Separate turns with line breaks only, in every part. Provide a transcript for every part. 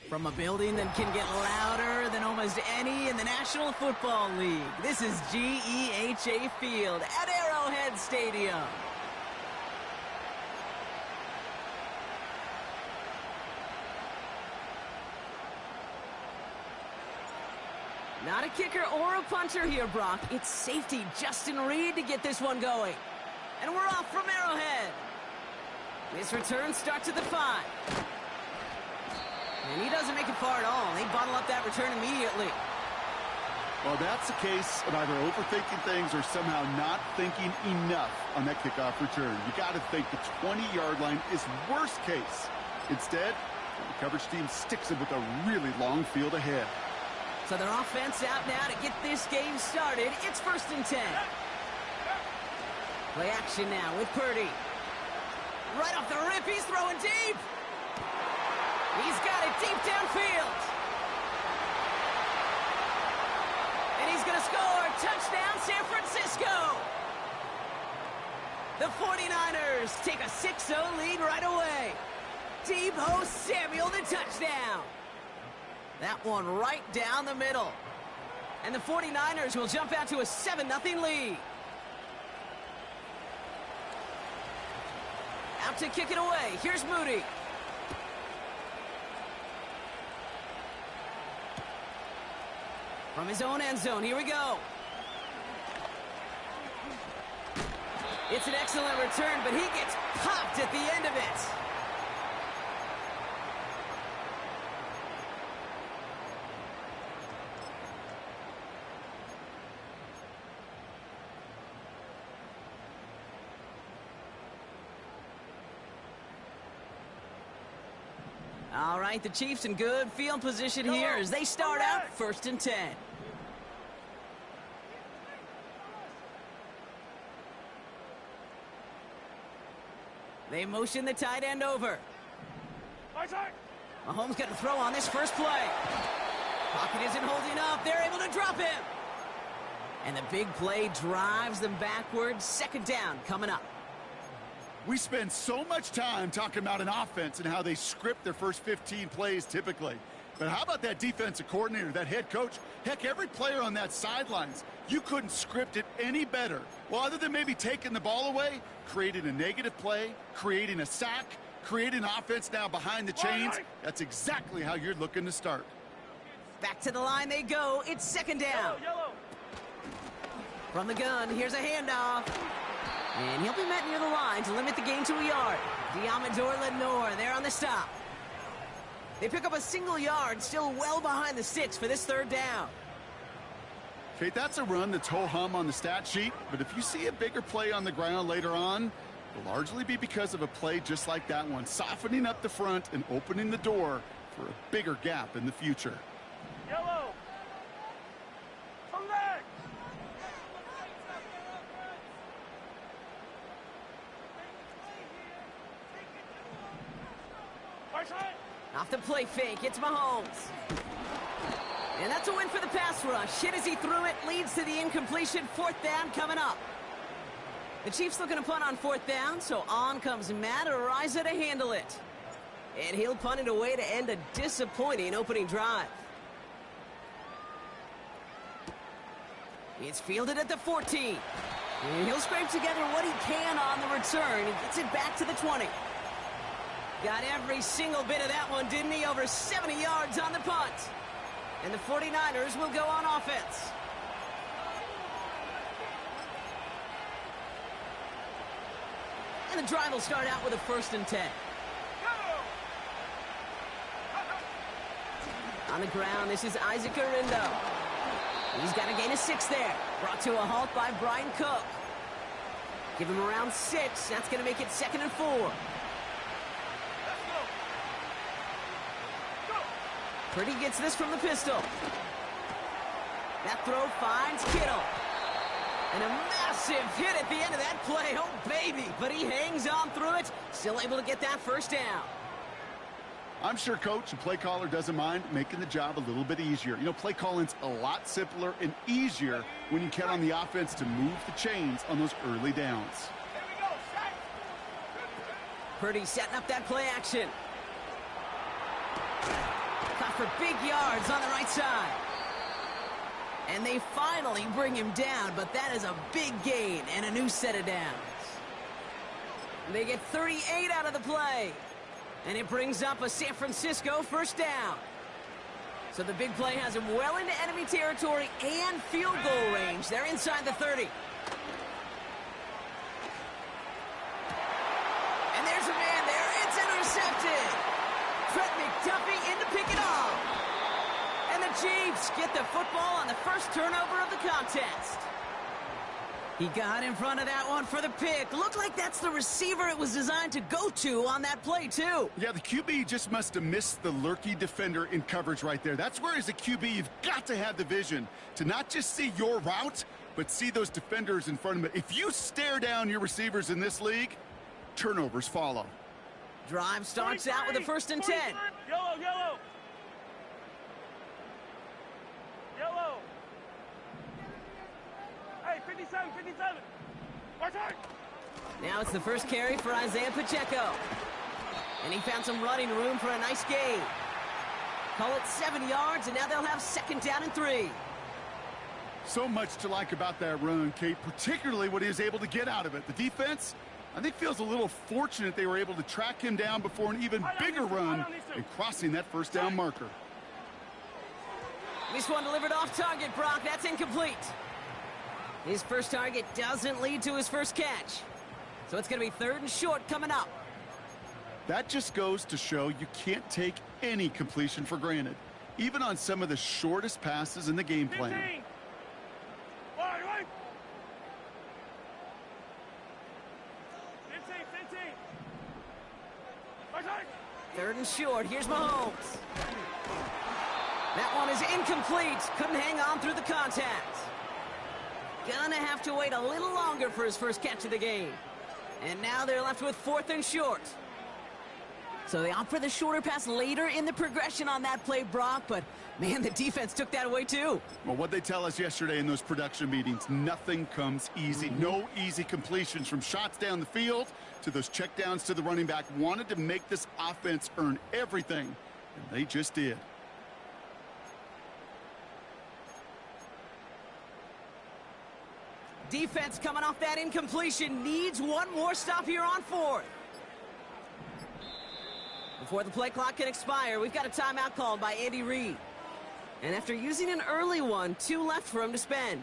From a building that can get louder than almost any in the National Football League, this is GEHA Field at Arrowhead Stadium. Not a kicker or a punter here, Brock. It's safety Justin Reed to get this one going. And we're off from Arrowhead. This return starts at the 5. And he doesn't make it far at all. They bottle up that return immediately.
Well, that's the case of either overthinking things or somehow not thinking enough on that kickoff return. You got to think the 20-yard line is worst case. Instead, the coverage team sticks it with a really long field ahead.
So their offense out now to get this game started. It's 1st and 10. Play action now with Purdy. Right off the rip, he's throwing deep. He's got it deep downfield. And he's going to score. Touchdown, San Francisco. The 49ers take a 6-0 lead right away. Deebo Samuel, the touchdown. That one right down the middle. And the 49ers will jump out to a 7-0 lead. Out to kick it away. Here's Moody. From his own end zone, here we go. It's an excellent return, but he gets popped at the end of it. All right, the Chiefs in good field position here as they start out 1st and 10. They motion the tight end over. Mahomes got to throw on this first play. Pocket isn't holding up. They're able to drop him. And the big play drives them backwards. 2nd down coming up.
We spend so much time talking about an offense and how they script their first 15 plays typically. But how about that defensive coordinator, that head coach? Heck, every player on that sidelines, you couldn't script it any better. Well, other than maybe taking the ball away, creating a negative play, creating a sack, creating offense now behind the chains. That's exactly how you're looking to start.
Back to the line they go. It's 2nd down. Yellow. From the gun, here's a handoff. And he'll be met near the line to limit the gain to a yard. Diamador Lenore there on the stop. They pick up a single yard, still well behind the sticks for this 3rd down.
Okay, that's a run that's ho-hum on the stat sheet, but if you see a bigger play on the ground later on, it'll largely be because of a play just like that one, softening up the front and opening the door for a bigger gap in the future.
Yellow. Select.
Off the play fake, it's Mahomes. And that's a win for the pass rush. Hit as he threw it, leads to the incompletion. 4th down coming up. The Chiefs looking to punt on 4th down, so on comes Matt Araiza to handle it. And he'll punt it away to end a disappointing opening drive. It's fielded at the 14. And he'll scrape together what he can on the return. He gets it back to the 20. Got every single bit of that one, didn't he? Over 70 yards on the punt. And the 49ers will go on offense. And the drive will start out with a 1st and 10. On the ground, this is Isaac Arindo. He's got a gain of 6 there. Brought to a halt by Brian Cook. Give him around 6. That's going to make it 2nd and 4. Purdy gets this from the pistol. That throw finds Kittle. And a massive hit at the end of that play. Oh, baby. But he hangs on through it. Still able to get that 1st down.
I'm sure coach and play caller doesn't mind making the job a little bit easier. You know, play calling's a lot simpler and easier when you count on the offense to move the chains on those early downs.
Purdy setting up that play action. Caught for big yards on the right side. And they finally bring him down, but that is a big gain and a new set of downs. They get 38 out of the play. And it brings up a San Francisco first down. So the big play has him well into enemy territory and field goal range. They're inside the 30. And there's a man there. It's intercepted. Trent McDuffie in to pick it off. And the Chiefs get the football on the first turnover of the contest. He got in front of that one for the pick. Looked like that's the receiver it was designed to go to on that play, too.
Yeah, the QB just must have missed the lurky defender in coverage right there. That's where, as a QB, you've got to have the vision to not just see your route, but see those defenders in front of it. If you stare down your receivers in this league, turnovers follow.
Drive starts out with a 1st and 10.
Yellow, yellow. Yellow. Hey, 57, 57. Watch out.
Now it's the first carry for Isaiah Pacheco. And he found some running room for a nice gain. Call it 7 yards, and now they'll have 2nd down and 3.
So much to like about that run, Kate, particularly what he was able to get out of it. The defense, I think, feels a little fortunate they were able to track him down before an even bigger run and crossing that 1st down marker.
This one delivered off target, Brock. That's incomplete. His first target doesn't lead to his first catch. So it's going to be 3rd and short coming up.
That just goes to show you can't take any completion for granted, even on some of the shortest passes in the game plan.
15. Wide. 15, 15. Watch out.
3rd and short. Here's Mahomes. That one is incomplete. Couldn't hang on through the contact. Gonna have to wait a little longer for his first catch of the game. And now they're left with 4th and short. So they opt for the shorter pass later in the progression on that play, Brock. But, man, the defense took that away, too.
Well, what they tell us yesterday in those production meetings, nothing comes easy. No easy completions, from shots down the field to those checkdowns to the running back. Wanted to make this offense earn everything, and they just did.
Defense coming off that incompletion needs one more stop here on 4th. Before the play clock can expire, we've got a timeout called by Andy Reid. And after using an early one, 2 left for him to spend.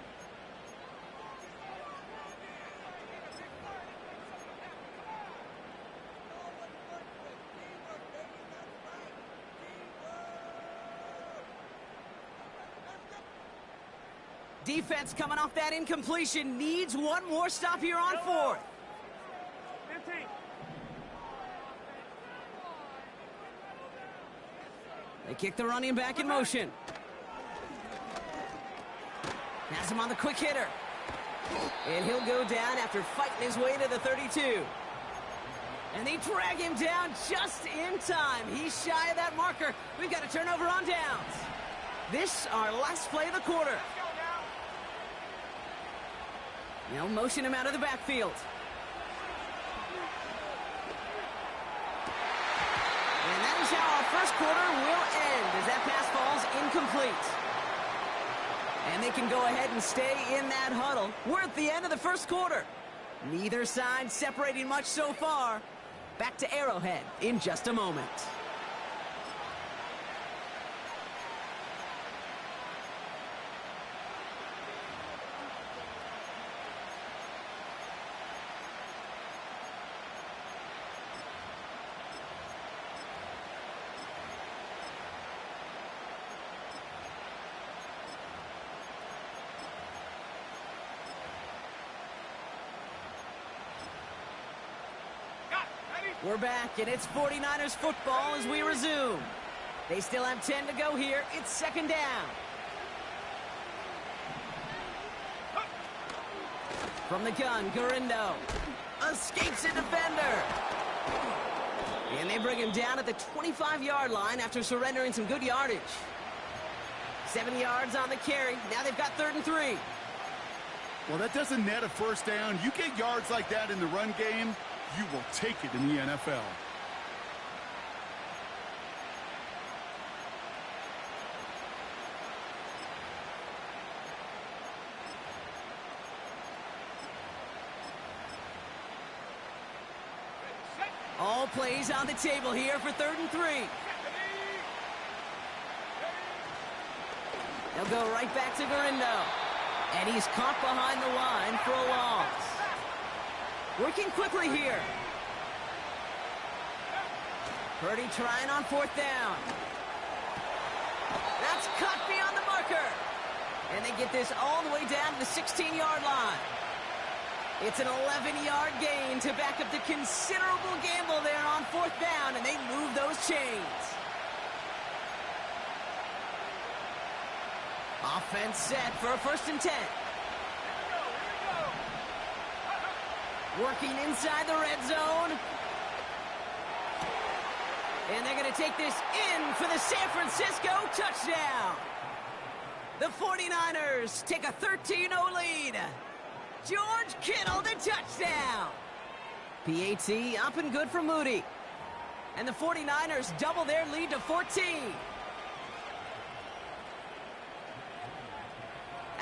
Defense coming off that incompletion needs one more stop here on 4th.
15.
They kick the running back in motion. Has him on the quick hitter. And he'll go down after fighting his way to the 32. And they drag him down just in time. He's shy of that marker. We've got a turnover on downs. This, our last play of the quarter. They'll motion him out of the backfield. And that is how our first quarter will end, as that pass falls incomplete. And they can go ahead and stay in that huddle. We're at the end of the first quarter. Neither side separating much so far. Back to Arrowhead in just a moment. We're back, and it's 49ers football as we resume. They still have 10 to go here. It's 2nd down. From the gun, Garindo escapes a defender. And they bring him down at the 25-yard line after surrendering some good yardage. 7 yards on the carry. Now they've got 3rd and 3.
Well, that doesn't net a first down. You get yards like that in the run game, you will take it in the NFL.
plays on the table here for 3rd and 3. They'll go right back to Garindo. And he's caught behind the line for a loss. Working quickly here. Purdy trying on 4th down. That's cut beyond the marker. And they get this all the way down to the 16-yard line. It's an 11-yard gain to back up the considerable gamble there on 4th down, and they move those chains. Offense set for a 1st and 10. Working inside the red zone. And they're going to take this in for the San Francisco touchdown. The 49ers take a 13-0 lead. George Kittle, the touchdown. PAT up and good for Moody. And the 49ers double their lead to 14.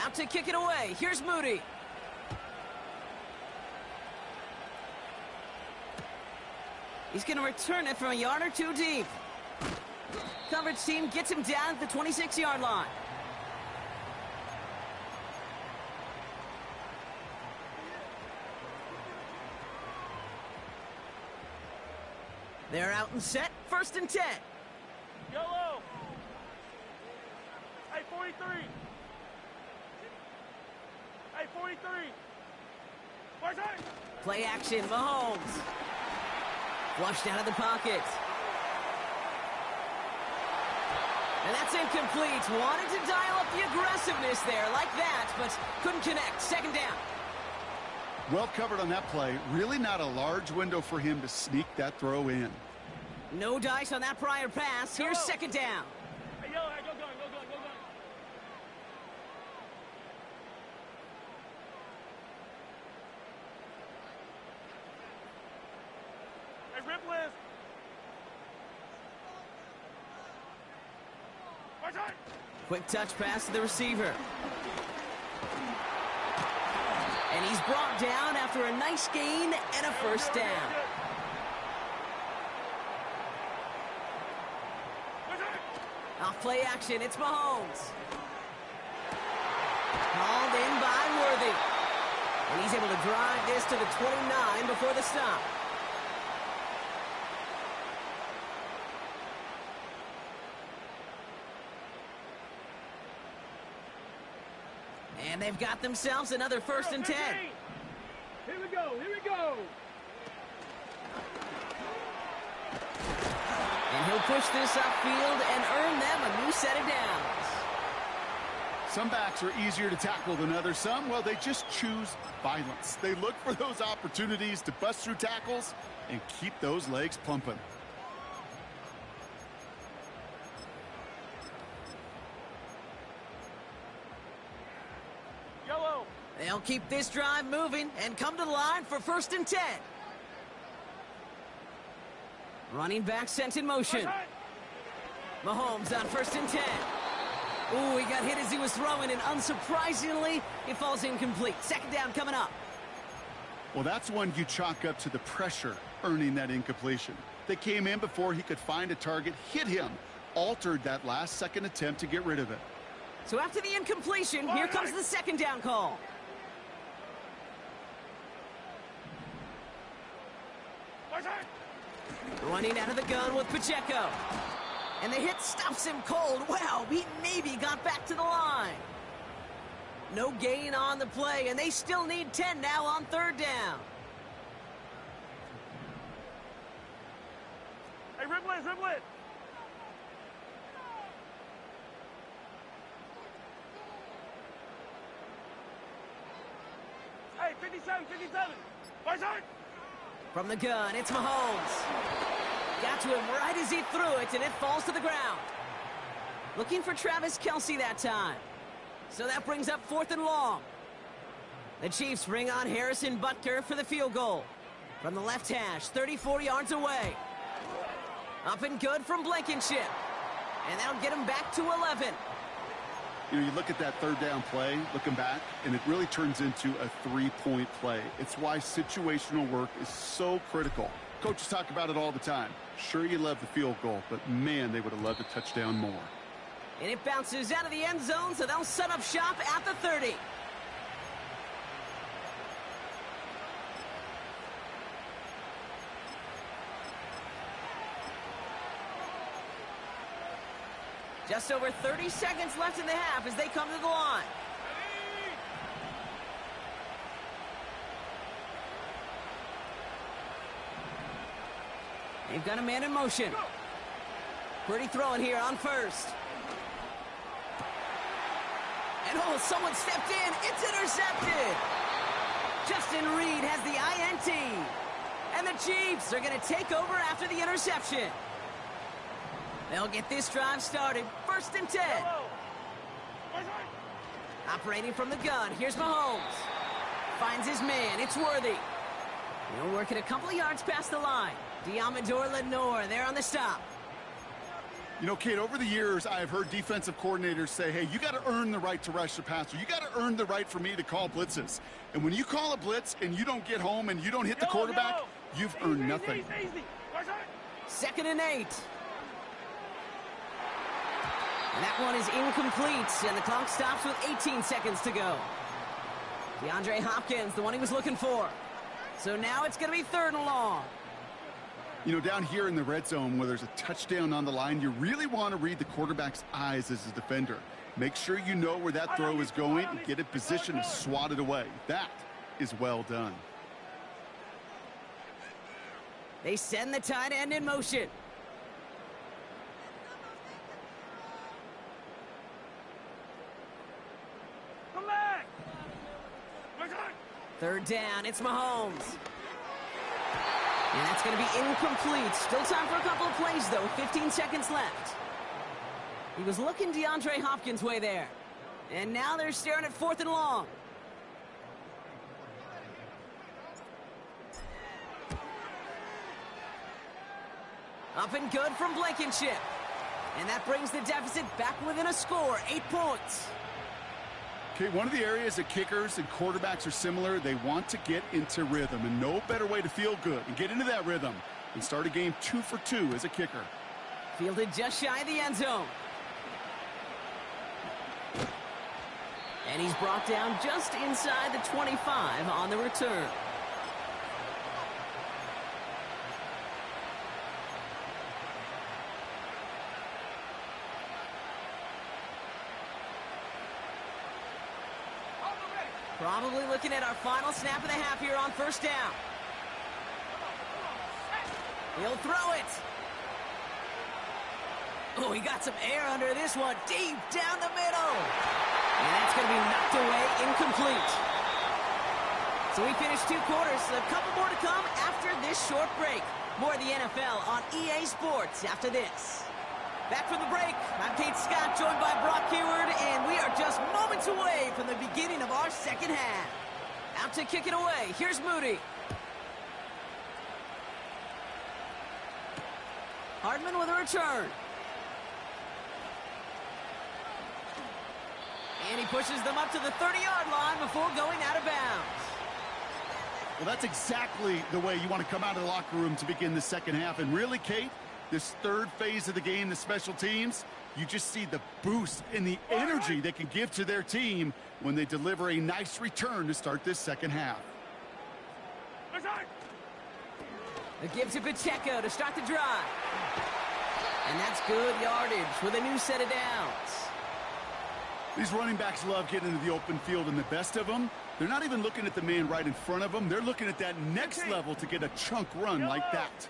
Out to kick it away. Here's Moody. He's going to return it from a yard or 2 deep. Coverage team gets him down at the 26-yard line. They're out and set. 1st and 10.
Yellow. Hey, 43. Hey, 43. Where's that?
Play action. Mahomes. Flushed out of the pocket. And that's incomplete. Wanted to dial up the aggressiveness there like that, but couldn't connect. 2nd down.
Well covered on that play. Really not a large window for him to sneak that throw in.
No dice on that prior pass. Here's 2nd down.
Hey, yellow, hey, go gun, go gun, go gun. Hey, Ripley. Where's that?
Quick touch pass to the receiver. And he's brought down after a nice gain and a 1st down. Off play action, it's Mahomes. Called in by Worthy. And he's able to drive this to the 29 before the stop. And they've got themselves another 1st and 10.
Here we go, here we go.
And he'll push this upfield and earn them a new set of downs.
Some backs are easier to tackle than others. Some, well, they just choose violence. They look for those opportunities to bust through tackles and keep those legs pumping.
Yellow.
They'll keep this drive moving and come to the line for 1st and 10. Running back sent in motion. Mahomes on 1st and 10. Ooh, he got hit as he was throwing, and unsurprisingly, it falls incomplete. 2nd down coming up.
Well, that's one you chalk up to the pressure earning that incompletion. They came in before he could find a target, hit him, altered that last-second attempt to get rid of it.
So after the incompletion, here comes the 2nd down call. Running out of the gun with Pacheco. And the hit stops him cold. Wow, he maybe got back to the line. No gain on the play, and they still need 10 now on 3rd down.
Hey, Ripley, Ripley. Hey, 57, 57. Where's that?
From the gun, it's Mahomes. Got to him right as he threw it, and it falls to the ground. Looking for Travis Kelce that time. So that brings up 4th and long. The Chiefs bring on Harrison Butker for the field goal. From the left hash, 34 yards away. Up and good from Blankenship. And that'll get him back to 11.
You know, you look at that 3rd down play, looking back, and it really turns into a 3-point play. It's why situational work is so critical. Coaches talk about it all the time. Sure, you love the field goal, but man, they would have loved a touchdown more.
And it bounces out of the end zone, so they'll set up shop at the 30. Just over 30 seconds left in the half as they come to the line. They've got a man in motion. Pretty throwing here on first. And oh, someone stepped in. It's intercepted. Justin Reed has the INT. And the Chiefs are going to take over after the interception. They'll get this drive started. 1st and 10. Operating from the gun. Here's Mahomes. Finds his man. It's Worthy. He'll work it a couple of yards past the line. Diamador Lenore there on the stop.
You know, Kate, over the years, I've heard defensive coordinators say, hey, you got to earn the right to rush the passer. You got to earn the right for me to call blitzes. And when you call a blitz and you don't get home and you don't hit the quarterback, you've earned nothing.
2nd and 8. And that one is incomplete, and the clock stops with 18 seconds to go. DeAndre Hopkins, the one he was looking for. So now it's going to be 3rd and long.
You know, down here in the red zone where there's a touchdown on the line, you really want to read the quarterback's eyes as a defender. Make sure you know where that throw is going and get in position to swat it away. That is well done.
They send the tight end in motion.
Come back!
3rd down, it's Mahomes. And that's going to be incomplete. Still time for a couple of plays, though. 15 seconds left. He was looking DeAndre Hopkins' way there. And now they're staring at 4th and long. Up and good from Blankenship. And that brings the deficit back within a score, 8 points.
Okay, one of the areas that kickers and quarterbacks are similar, they want to get into rhythm, and no better way to feel good and get into that rhythm and start a game 2 for 2 as a kicker.
Fielded just shy of the end zone. And he's brought down just inside the 25 on the return. Probably looking at our final snap of the half here on 1st down. He'll throw it. Oh, he got some air under this one. Deep down the middle. And that's going to be knocked away, incomplete. So we finished 2 quarters. A couple more to come after this short break. More of the NFL on EA Sports after this. Back from the break, I'm Kate Scott, joined by Brock Hayward, and we are just moments away from the beginning of our 2nd half. Out to kick it away, here's Moody. Hardman with a return. And he pushes them up to the 30-yard line before going out of bounds.
Well, that's exactly the way you want to come out of the locker room to begin the 2nd half. And really, Kate, this 3rd phase of the game, the special teams, you just see the boost and the energy they can give to their team when they deliver a nice return to start this 2nd half.
A give to Pacheco to start the drive. And that's good yardage with a new set of downs.
These running backs love getting into the open field, and the best of them, they're not even looking at the man right in front of them. They're looking at that next level to get a chunk run like that.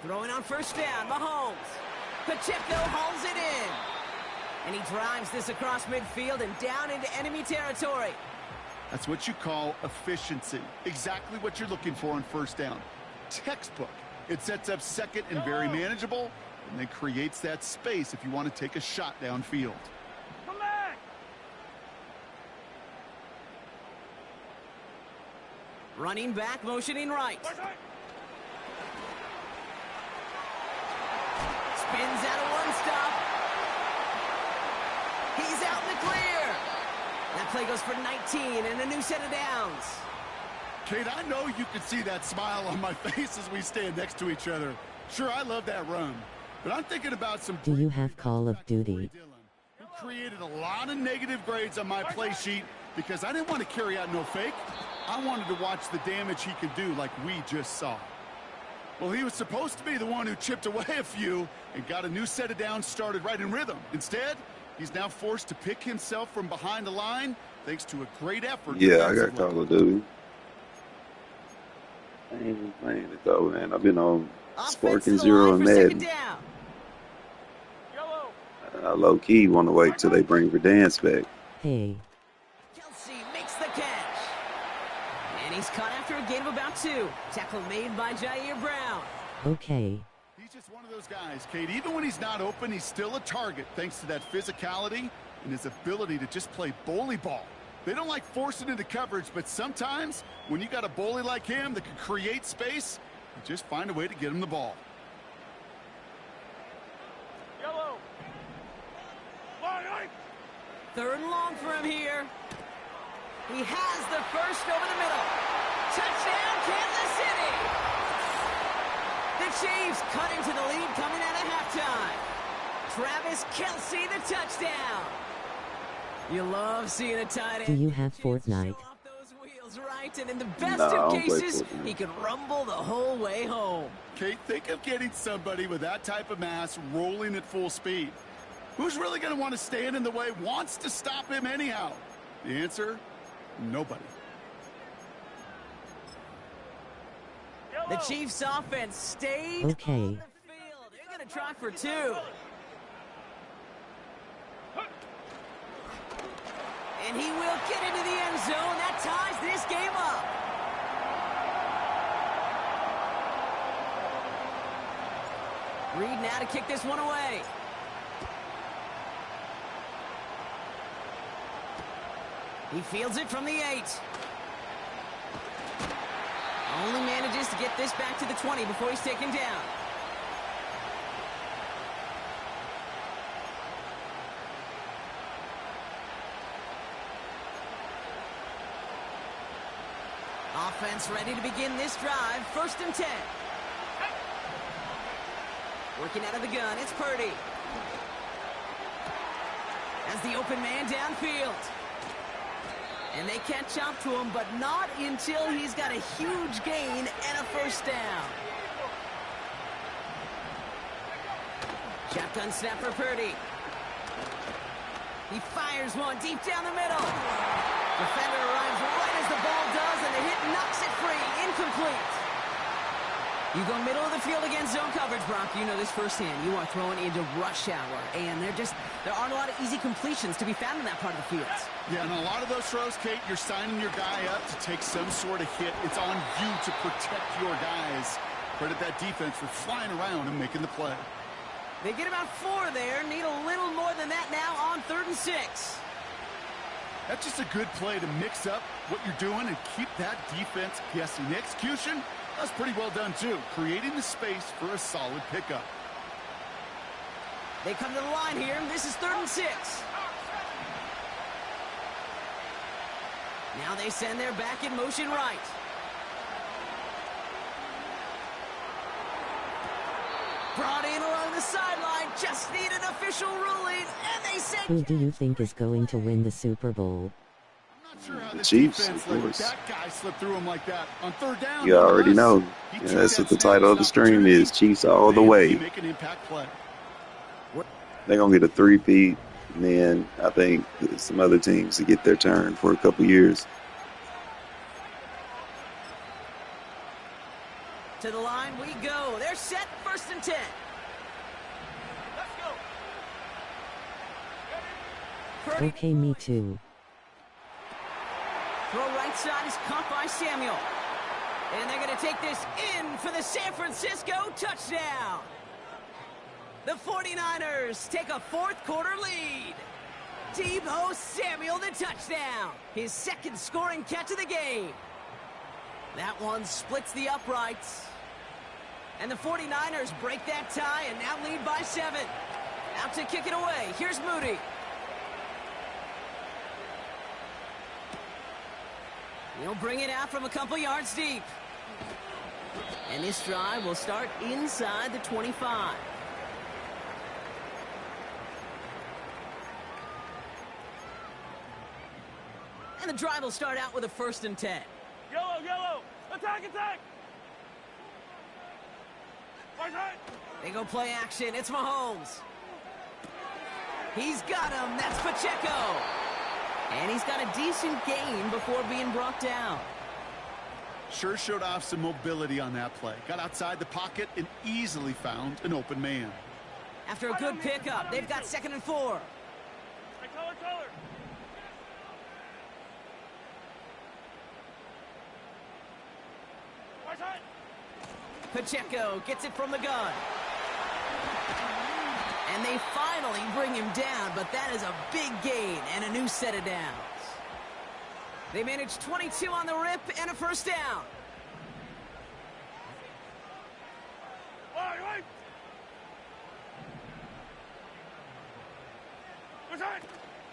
Throwing on 1st down, Mahomes. Pacheco hauls it in. And he drives this across midfield and down into enemy territory.
That's what you call efficiency. Exactly what you're looking for on 1st down. Textbook. It sets up 2nd and very manageable, and then creates that space if you want to take a shot downfield.
Come back!
Running back, motioning right. Spins out of one stop. He's out in the clear. That play goes for 19 and a new set of downs.
Kate, I know you can see that smile on my face as we stand next to each other. Sure, I love that run, but I'm thinking about some...
Do you have Call of Duty?
Who created a lot of negative grades on my play sheet because I didn't want to carry out no fake. I wanted to watch the damage he could do like we just saw. Well, he was supposed to be the one who chipped away a few and got a new set of downs started right in rhythm. Instead, he's now forced to pick himself from behind the line thanks to a great effort.
Yeah, I got Call of Duty. I ain't been playing it though, man. I've been on Spark and Zero and Madden. I low key want to wait till they bring Verdansk back.
Hey.
Kelsey makes the catch. And he's caught after a gain of about 2. Tackle made by Jair Brown.
Okay.
He's just one of those guys, Kate. Even when he's not open, he's still a target thanks to that physicality and his ability to just play bully ball. They don't like forcing into coverage, but sometimes when you got a bully like him that can create space, you just find a way to get him the ball.
Yellow.
Third and long for him here. He has the first over the middle. Touchdown, Kansas City! The Chiefs cut into the lead coming out of halftime. Travis Kelsey, the touchdown. You love seeing a tight end.
Do you have Fortnite?
Show off those wheels, right? And in the best
No, I
of
don't play
cases,
Fortnite.
he can rumble the whole way home.
Kate, think of getting somebody with that type of mass rolling at full speed. Who's really going to want to stand in the way, wants to stop him anyhow? The answer, nobody.
The Chiefs offense stayed
Okay.
on the field. They're going to try for 2. And he will get into the end zone. That ties this game up. Reed now to kick this one away. He fields it from the 8. Only manages to get this back to the 20 before he's taken down. Offense ready to begin this drive. 1st and 10. Working out of the gun, it's Purdy. As the open man downfield. And they catch up to him, but not until he's got a huge gain and a first down. Shotgun snap for Purdy. He fires one deep down the middle. Defender arrives right as the ball does, and the hit knocks it free. Incomplete. You go middle of the field against zone coverage, Brock. You know this firsthand. You are throwing into rush hour, and there aren't a lot of easy completions to be found in that part of the field.
Yeah, and a lot of those throws, Kate, you're signing your guy up to take some sort of hit. It's on you to protect your guys. Credit that defense for flying around and making the play.
They get about 4 there. Need a little more than that now on 3rd and 6.
That's just a good play to mix up what you're doing and keep that defense guessing. The execution, that's pretty well done, too. Creating the space for a solid pickup.
They come to the line here. This is 3rd and 6. Now they send their back in motion right. Brought in along the sideline. Just need an official ruling. And they said...
Who do you think is going to win the Super Bowl?
I'm not sure how
The
this
Chiefs,
defense
of
let
course.
that guy slip through him like that. On 3rd down,
You already know.
he
Yeah,
took
that's
that
what the
snap
title
as
of the
an
stream
opportunity.
is. Chiefs all the
Man,
way.
he make an impact play.
They're going to get a 3-peat, and then I think some other teams to get their turn for a couple years.
To the line we go. They're set. 1st and 10.
Let's go.
Purdy.
Okay, me too.
Throw right side is caught by Samuel. And they're going to take this in for the San Francisco touchdown. The 49ers take a 4th quarter lead. Deebo Samuel, the touchdown. His 2nd scoring catch of the game. That one splits the uprights. And the 49ers break that tie and now lead by 7. Out to kick it away. Here's Moody. He'll bring it out from a couple yards deep. And this drive will start inside the 25. And the drive will start out with a 1st and 10.
Yellow, yellow. Attack, attack. Right side.
They go play action. It's Mahomes. He's got him. That's Pacheco. And he's got a decent gain before being brought down.
Sure showed off some mobility on that play. Got outside the pocket and easily found an open man.
After a good pickup, they've got 2nd and 4.
Hey, color, color. Right side.
Pacheco gets it from the gun. And they finally bring him down, but that is a big gain and a new set of downs. They managed 22 on the rip and a 1st down.
Wait. Right side.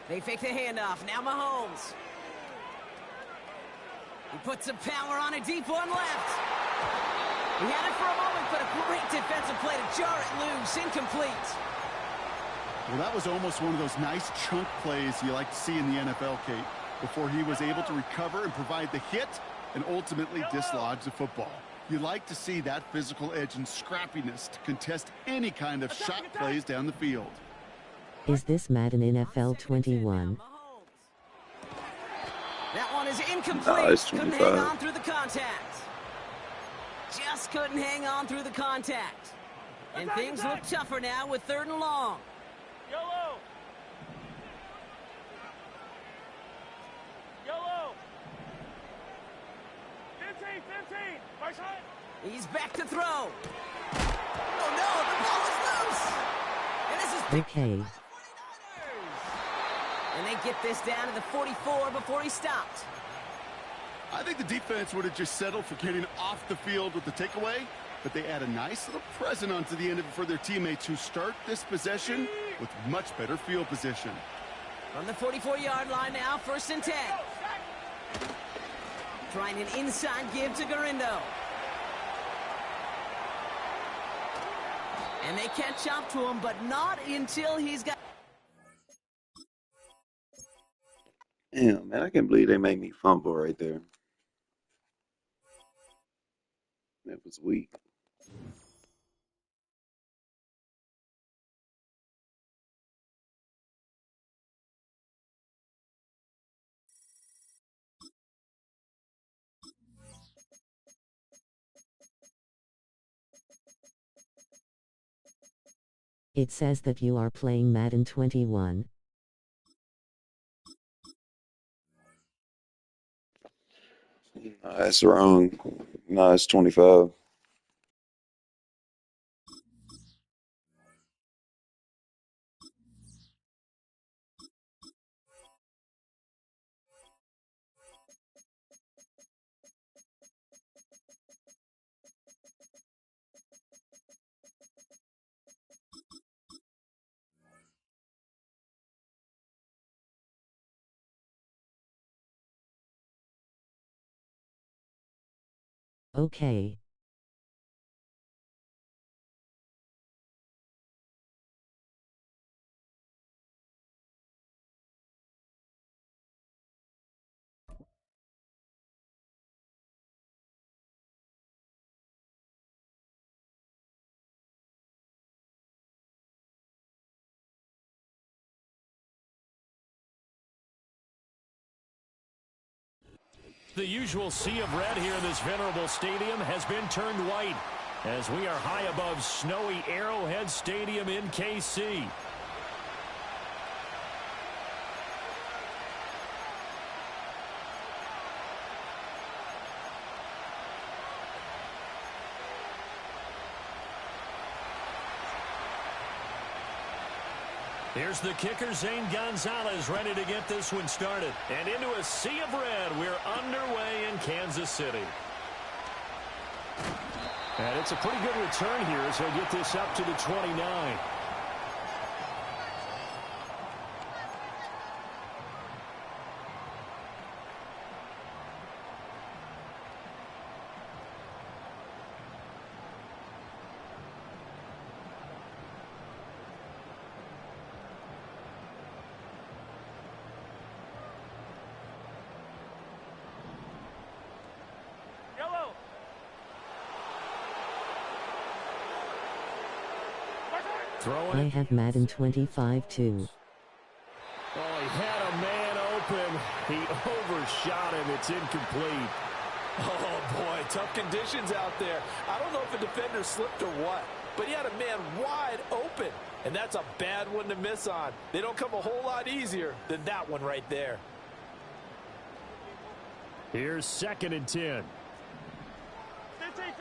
They fake the handoff. Now Mahomes. He puts some power on a deep one left. He had it for a moment, but a great defensive play to jar it loose. Incomplete.
Well, that was almost one of those nice chunk plays you like to see in the NFL, Kate, before he was able to recover and provide the hit and ultimately dislodge the football. You like to see that physical edge and scrappiness to contest any kind of shot plays down the field.
Is this Madden NFL 21?
That one is incomplete.
No, it's
couldn't
25.
hang on through the contact. Just couldn't hang on through the contact. And things look tougher now with 3rd and long.
Yellow. Yellow. 15. Right side.
He's back to throw. Oh no, the ball is loose. And this is picked
Okay.
up by the 49ers. And they get this down to the 44 before he stopped.
I think the defense would have just settled for getting off the field with the takeaway, but they add a nice little present onto the end of it for their teammates who start this possession with much better field position.
From the 44-yard line now, 1st and 10. Trying an inside give to Garindo. And they catch up to him, but not until he's got...
Damn, man, I can't believe they made me fumble right there. That was weak.
It says that you are playing Madden 21.
That's wrong. No, it's 25.
Okay.
The usual sea of red here in this venerable stadium has been turned white as we are high above snowy Arrowhead Stadium in KC. Here's the kicker, Zane Gonzalez, ready to get this one started. And into a sea of red, we're underway in Kansas City. And it's a pretty good return here as they get this up to the 29. Throwing
I
it.
have Madden 25 too.
Oh, he had a man open. He overshot him. It's incomplete.
Oh, boy, tough conditions out there. I don't know if the defender slipped or what, but he had a man wide open, and that's a bad one to miss on. They don't come a whole lot easier than that one right there.
Here's 2nd and 10.
15, 15.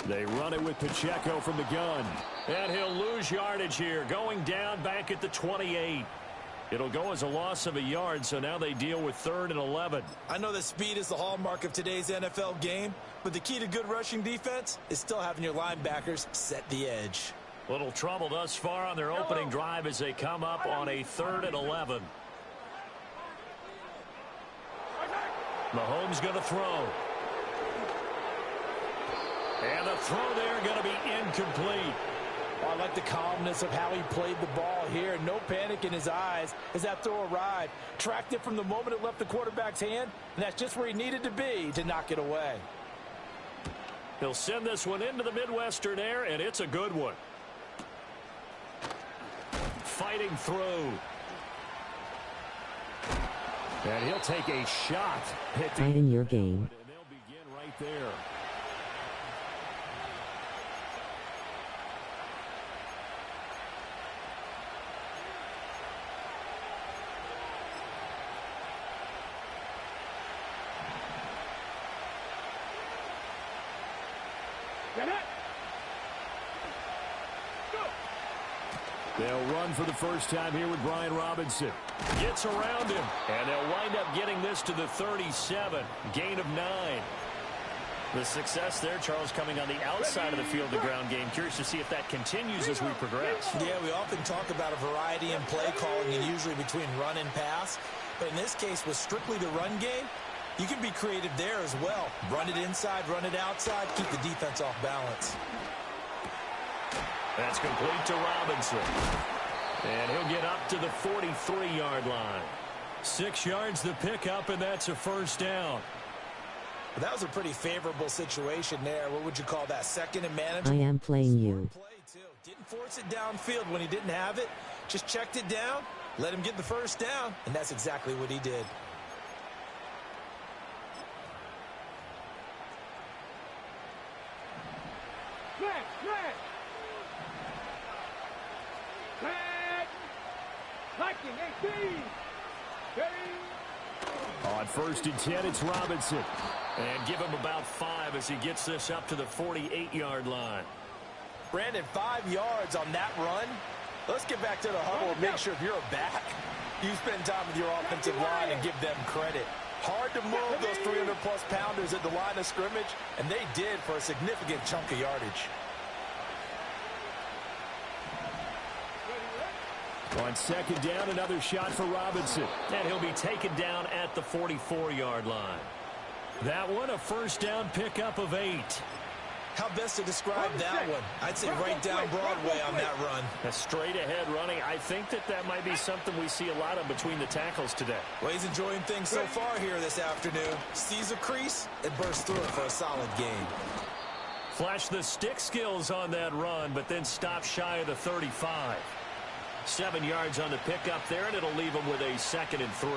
They run it with Pacheco from the gun. And he'll lose yardage here. Going down back at the 28. It'll go as a loss of a yard, so now they deal with 3rd and 11.
I know that speed is the hallmark of today's NFL game, but the key to good rushing defense is still having your linebackers set the edge.
Little trouble thus far on their opening drive as they come up on a 3rd and 11. Mahomes going to throw. And the throw there going to be incomplete.
I like the calmness of how he played the ball here. No panic in his eyes as that throw arrived. Tracked it from the moment it left the quarterback's hand, and that's just where he needed to be to knock it away.
He'll send this one into the Midwestern air, and it's a good one. Fighting through. And he'll take a shot.
Fight in your game.
And they'll begin right there. They'll run for the first time here with Brian Robinson. Gets around him, and they'll wind up getting this to the 37. Gain of 9. The success there, Charles, coming on the outside of the field, the ground game. Curious to see if that continues as we progress.
Yeah, we often talk about a variety in play calling and usually between run and pass. But in this case, with strictly the run game, you can be creative there as well. Run it inside, run it outside, keep the defense off balance.
That's complete to Robinson. And he'll get up to the 43-yard line. 6 yards the pickup, and that's a first down.
That was a pretty favorable situation there. What would you call that? 2nd and manageable?
I am playing you.
Play too. Didn't force it downfield when he didn't have it. Just checked it down, let him get the first down, and that's exactly what he did.
On 1st and 10, it's Robinson. And give him about 5 as he gets this up to the 48-yard line.
Brandon, 5 yards on that run. Let's get back to the huddle and make sure if you're back, you spend time with your offensive line and give them credit. Hard to move those 300-plus pounders at the line of scrimmage, and they did for a significant chunk of yardage.
On 2nd down, another shot for Robinson. And he'll be taken down at the 44-yard line. That one, a first down pickup of 8.
How best to describe that one? I'd say right down Broadway on that run.
A straight-ahead running. I think that might be something we see a lot of between the tackles today.
Well, he's enjoying things so far here this afternoon. Sees a crease and bursts through it for a solid gain.
Flash the stick skills on that run, but then stop shy of the 35. 7 yards on the pickup there, and it'll leave him with a 2nd and 3.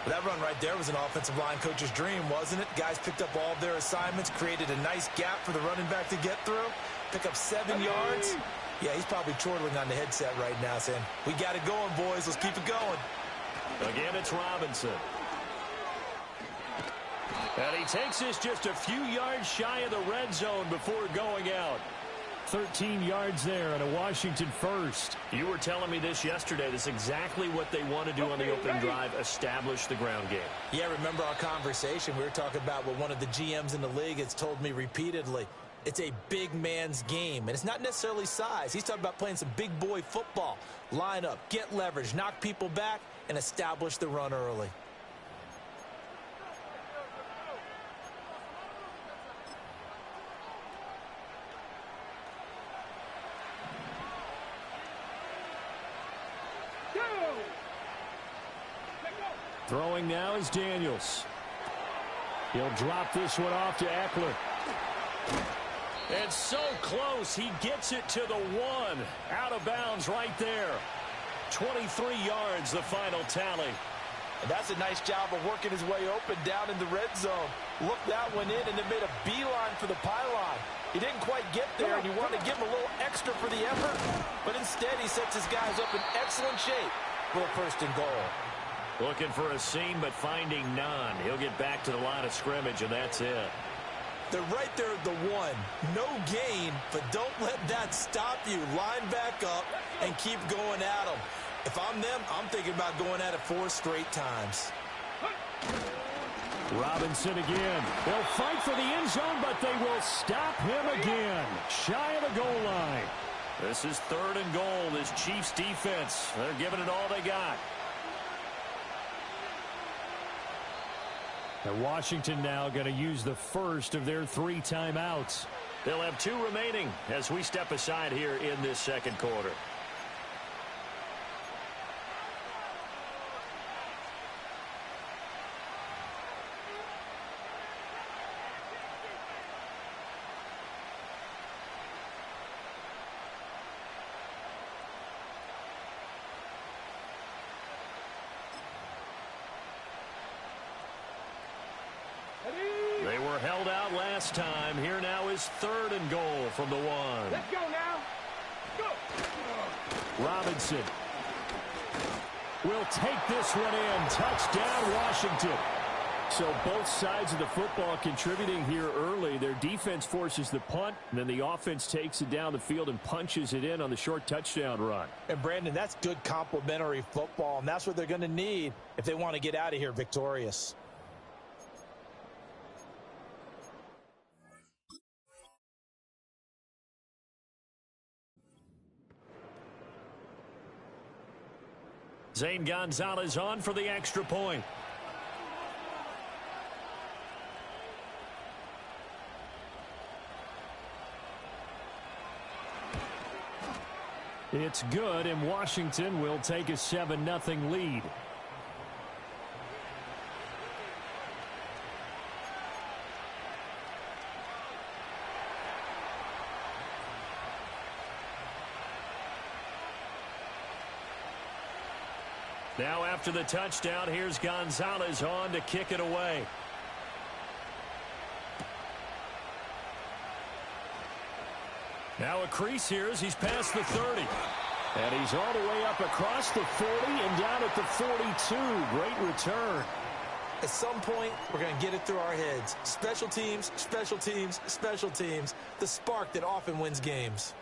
That run right there was an offensive line coach's dream, wasn't it? Guys picked up all of their assignments, created a nice gap for the running back to get through, pick up 7 yards. Yeah, he's probably chortling on the headset right now saying, we got it going, boys. Let's keep it going.
Again, it's Robinson. And he takes this just a few yards shy of the red zone before going out. 13 yards there and a Washington first. You were telling me this yesterday. This is exactly what they want to do on the opening drive, establish the ground game.
Yeah, remember our conversation? We were talking about what one of the GMs in the league has told me repeatedly. It's a big man's game, and it's not necessarily size. He's talking about playing some big boy football. Line up, get leverage, knock people back, and establish the run early.
Throwing now is Daniels. He'll drop this one off to Eckler. And so close, he gets it to the 1. Out of bounds right there. 23 yards, the final tally.
And that's a nice job of working his way open down in the red zone. Looked that one in and then made a beeline for the pylon. He didn't quite get there, and you want to give him a little extra for the effort, but instead he sets his guys up in excellent shape for a 1st and goal.
Looking for a seam, but finding none. He'll get back to the line of scrimmage, and that's it.
They're right there at the 1. No gain, but don't let that stop you. Line back up and keep going at them. If I'm them, I'm thinking about going at it 4 straight times.
Robinson again. They'll fight for the end zone, but they will stop him again. Shy of the goal line. This is 3rd and goal. This Chiefs defense, they're giving it all they got. And Washington now going to use the first of their 3 timeouts. They'll have 2 remaining as we step aside here in this 2nd quarter. They were held out last time. Here now is 3rd and goal from the 1.
Let's go now. Go.
Robinson will take this one in. Touchdown, Washington. So both sides of the football contributing here early. Their defense forces the punt, and then the offense takes it down the field and punches it in on the short touchdown run.
And, Brandon, that's good complementary football, and that's what they're going to need if they want to get out of here victorious.
Zane Gonzalez on for the extra point. It's good, and Washington will take a 7-0 lead. Now after the touchdown, here's Gonzalez on to kick it away. Now a crease here as he's past the 30. And he's all the way up across the 40 and down at the 42. Great return.
At some point, we're going to get it through our heads. Special teams, special teams, special teams. The spark that often wins games.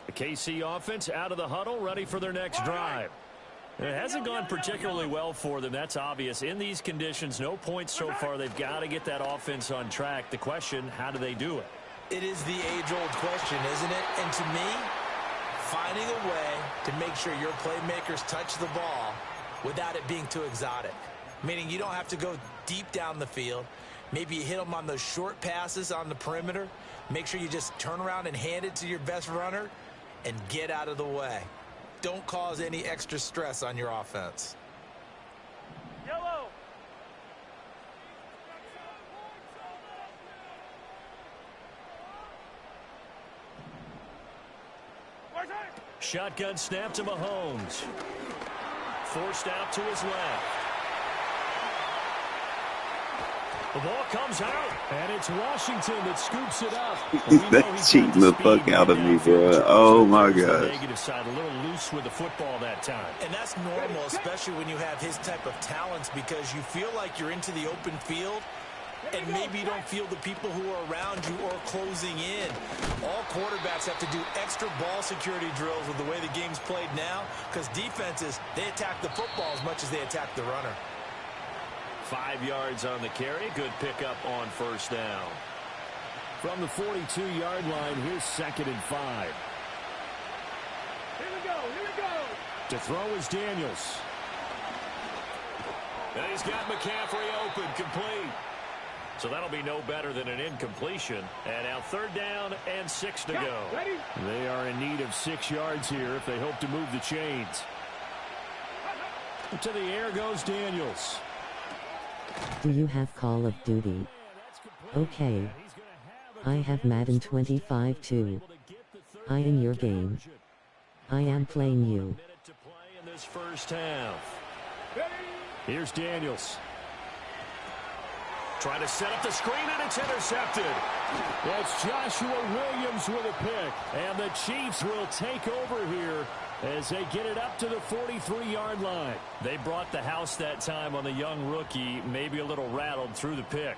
The KC offense out of the huddle, ready for their next drive. It hasn't gone particularly well for them. That's obvious. In these conditions, no points so far. They've got to get that offense on track. The question, how do they do it?
It is the age-old question, isn't it? And to me, finding a way to make sure your playmakers touch the ball without it being too exotic. Meaning you don't have to go deep down the field. Maybe you hit them on those short passes on the perimeter. Make sure you just turn around and hand it to your best runner and get out of the way. Don't cause any extra stress on your offense.
Yellow.
Shotgun snap to Mahomes. Forced out to his left. The ball comes out, and it's Washington that scoops it up.
That cheating the fuck out of me, bro. Oh, my God.
Negative side, a little loose with the football that time.
And that's normal, especially when you have his type of talents, because you feel like you're into the open field, and maybe you don't feel the people who are around you or closing in. All quarterbacks have to do extra ball security drills with the way the game's played now, because defenses, they attack the football as much as they attack the runner.
5 yards on the carry. Good pickup on first down. From the 42-yard line, here's 2nd and 5.
Here we go. Here we go.
To throw is Daniels. And he's got McCaffrey open, complete. So that'll be no better than an incompletion. And now 3rd down and 6 to go.
Ready?
They are in need of 6 yards here if they hope to move the chains. To the air goes Daniels.
Do you have Call of Duty? Okay. I have Madden 25 too. I in your game. I am playing you.
In this first half. Here's Daniels. Trying to set up the screen, and it's intercepted. That's Joshua Williams with a pick. And the Chiefs will take over here as they get it up to the 43-yard line. They brought the house that time on the young rookie, maybe a little rattled through the pick.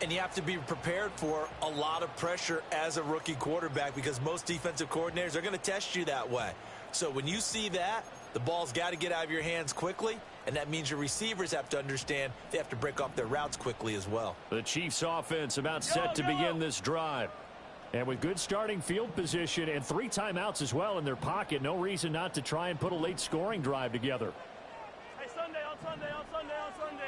And you have to be prepared for a lot of pressure as a rookie quarterback because most defensive coordinators are going to test you that way. So when you see that, the ball's got to get out of your hands quickly, and that means your receivers have to understand they have to break off their routes quickly as well.
The Chiefs offense about set to begin this drive. And with good starting field position and 3 timeouts as well in their pocket, no reason not to try and put a late scoring drive together.
Hey, Sunday, on Sunday, on Sunday, on Sunday.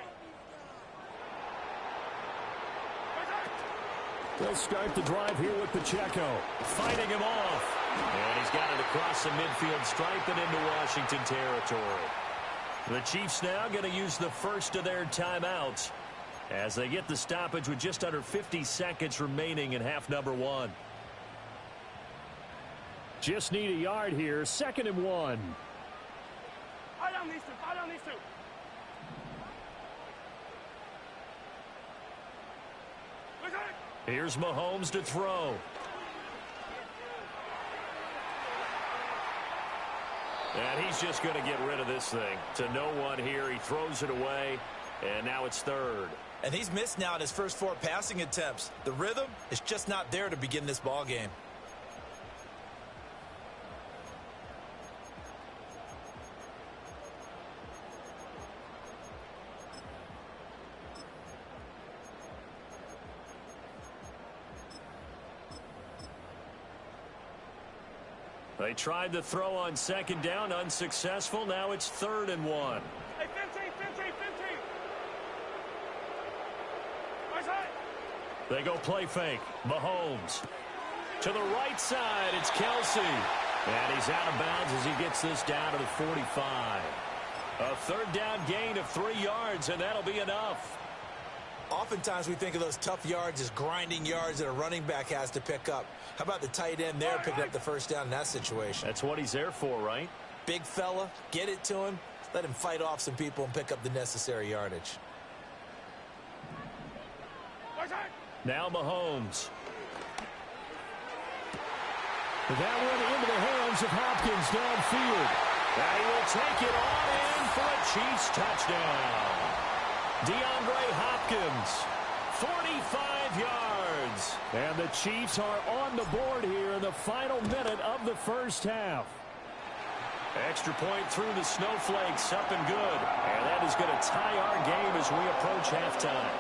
They'll start the drive here with Pacheco, fighting him off. And he's got it across the midfield stripe and into Washington territory. The Chiefs now going to use the first of their timeouts as they get the stoppage with just under 50 seconds remaining in half number 1. Just need a yard here, 2nd and 1.
Fight on these two, fight on these two.
Here's Mahomes to throw. And he's just going to get rid of this thing. To no one here. He throws it away, and now it's 3rd.
And he's missed now in his first 4 passing attempts. The rhythm is just not there to begin this ball game.
They tried to throw on 2nd down, unsuccessful. Now it's 3rd and 1.
Hey, 15, 15, 15. Right side.
They go play fake. Mahomes. To the right side, it's Kelsey. And he's out of bounds as he gets this down to the 45. A 3rd down gain of 3 yards, and that'll be enough.
Oftentimes we think of those tough yards as grinding yards that a running back has to pick up. How about the tight end there picking up the 1st down in that situation?
That's what he's there for, right?
Big fella, get it to him, let him fight off some people and pick up the necessary yardage.
Now Mahomes. That went into the hands of Hopkins downfield. And he will take it on in for a Chiefs touchdown. DeAndre Hopkins, 45 yards. And the Chiefs are on the board here in the final minute of the first half. Extra point through the snowflakes, up and good. And that is going to tie our game as we approach halftime.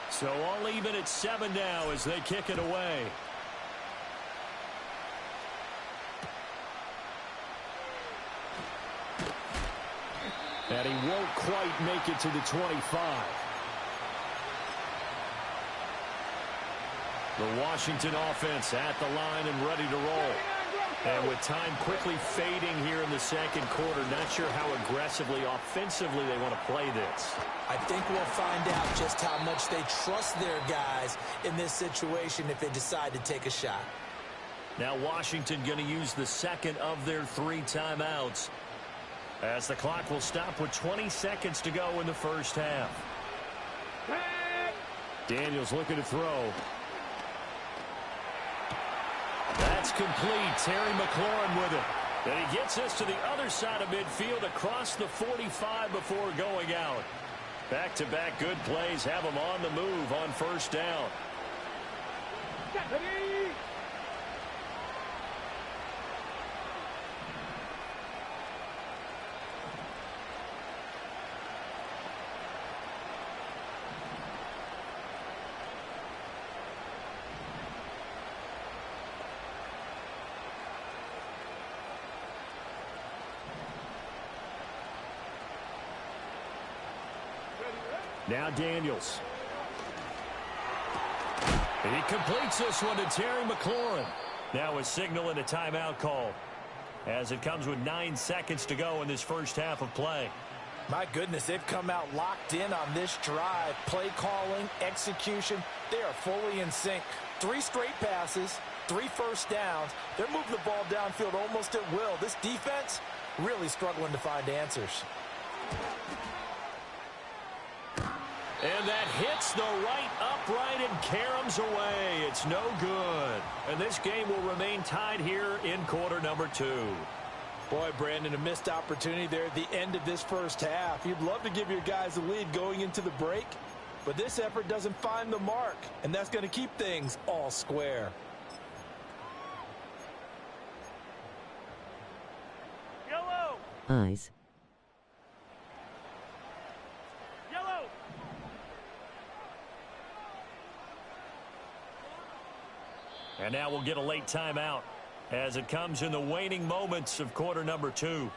So all even at 7 now as they kick it away. And he won't quite make it to the 25. The Washington offense at the line and ready to roll. And with time quickly fading here in the 2nd quarter, not sure how aggressively, offensively they want to play this.
I think we'll find out just how much they trust their guys in this situation if they decide to take a shot.
Now Washington going to use the 2nd of their 3 timeouts, as the clock will stop with 20 seconds to go in the first half. Daniels looking to throw. That's complete. Terry McLaurin with it. And he gets us to the other side of midfield across the 45 before going out. Back-to-back good plays have him on the move on 1st down. Now Daniels. And he completes this one to Terry McLaurin. Now a signal and a timeout call. as it comes with 9 seconds to go in this first half of play.
My goodness, they've come out locked in on this drive. Play calling, execution, they are fully in sync. 3 straight passes, 3 first downs. They're moving the ball downfield almost at will. This defense really struggling to find answers.
And that hits the right upright and caroms away. It's no good. And this game will remain tied here in quarter number 2.
Boy, Brandon, a missed opportunity there at the end of this first half. You'd love to give your guys a lead going into the break, but this effort doesn't find the mark, and that's going to keep things all square.
Yellow!
Eyes.
Yellow!
And now we'll get a late timeout as it comes in the waning moments of quarter number 2.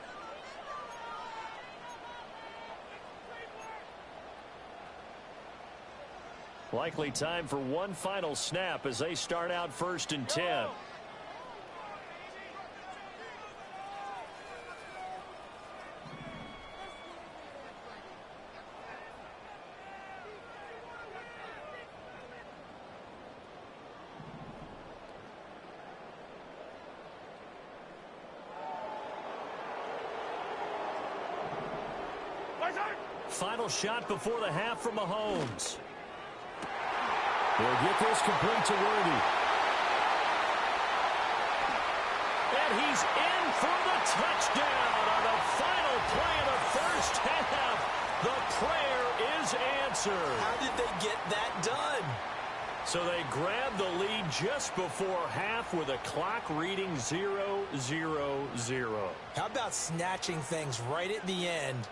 Likely time for one final snap as they start out 1st and 10. Final shot before the half from Mahomes. He'll get this complete to Worthy. And he's in for the touchdown on the final play of the first half. The prayer is answered.
How did they get that done?
So they grabbed the lead just before half with a clock reading 0-0-0.
How about snatching things right at the end?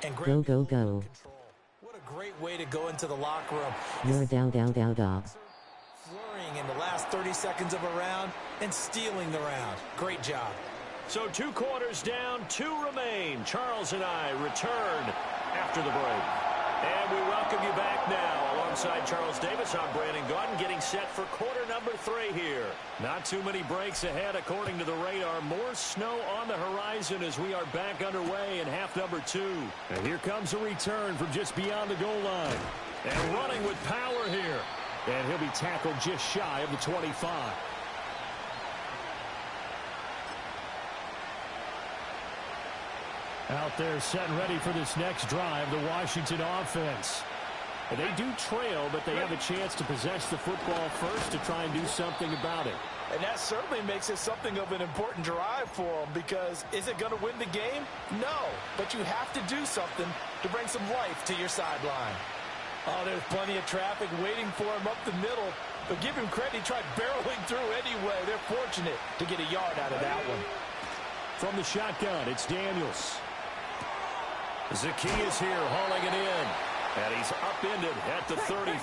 And
Go, go, go.
What a great way to go into the locker room.
You're down, dog.
Flurrying in the last 30 seconds of a round and stealing the round. Great job.
So 2 quarters down, 2 remain. Charles and I return after the break. And we welcome you back now. Alongside Charles Davis, I'm Brandon Gaudin, getting set for quarter number 3 here. Not too many breaks ahead according to the radar. More snow on the horizon as we are back underway in half number 2. And here comes a return from just beyond the goal line. And running with power here. And he'll be tackled just shy of the 25. Out there set and ready for this next drive, the Washington offense. They do trail, but they have a chance to possess the football first to try and do something about it.
And that certainly makes it something of an important drive for them, because is it going to win the game? No, but you have to do something to bring some life to your sideline. Oh, there's plenty of traffic waiting for him up the middle, but give him credit, he tried barreling through anyway. They're fortunate to get a yard out of that one.
From the shotgun, it's Daniels. Zacchaeus here hauling it in. And he's upended at the 33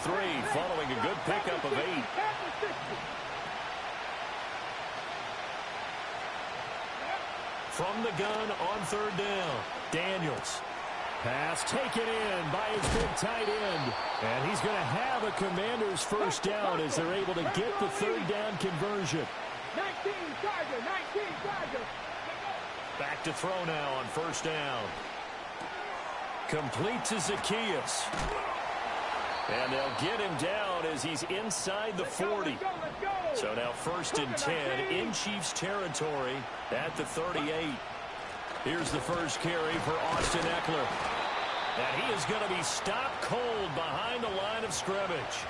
following a good pickup of 8. From the gun on 3rd down, Daniels. Pass taken in by his big tight end. And he's going to have a Commander's first down as they're able to get the 3rd down conversion.
19 Charger, 19 Charger.
Back to throw now on 1st down. Complete to Zacchaeus. And they'll get him down as he's inside the 40. So now 1st and 10 in Chiefs territory at the 38. Here's the first carry for Austin Eckler. And he is going to be stopped cold behind the line of scrimmage.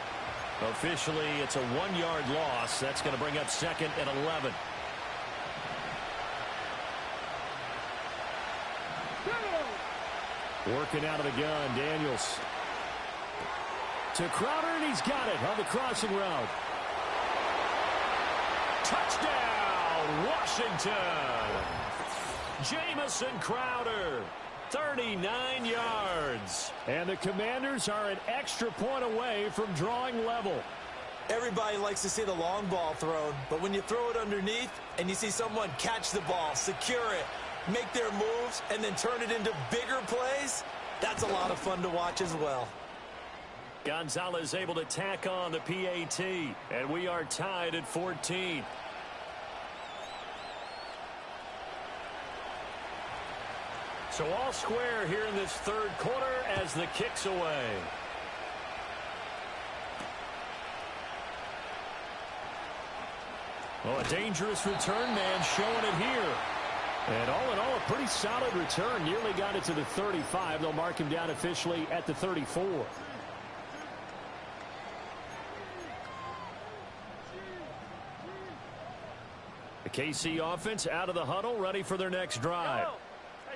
Officially, it's a 1-yard loss. That's going to bring up 2nd and 11. Working out of the gun, Daniels. To Crowder, and he's got it on the crossing route. Touchdown, Washington! Jamison Crowder, 39 yards. And the Commanders are an extra point away from drawing level.
Everybody likes to see the long ball thrown, but when you throw it underneath and you see someone catch the ball, secure it, make their moves, and then turn it into bigger plays, that's a lot of fun to watch as well.
Gonzalez able to tack on the PAT, and we are tied at 14. So all square here in this third quarter as the kick's away. Well, a dangerous return man showing it here. And all in all, a pretty solid return. Nearly got it to the 35. They'll mark him down officially at the 34. The KC offense out of the huddle, ready for their next drive.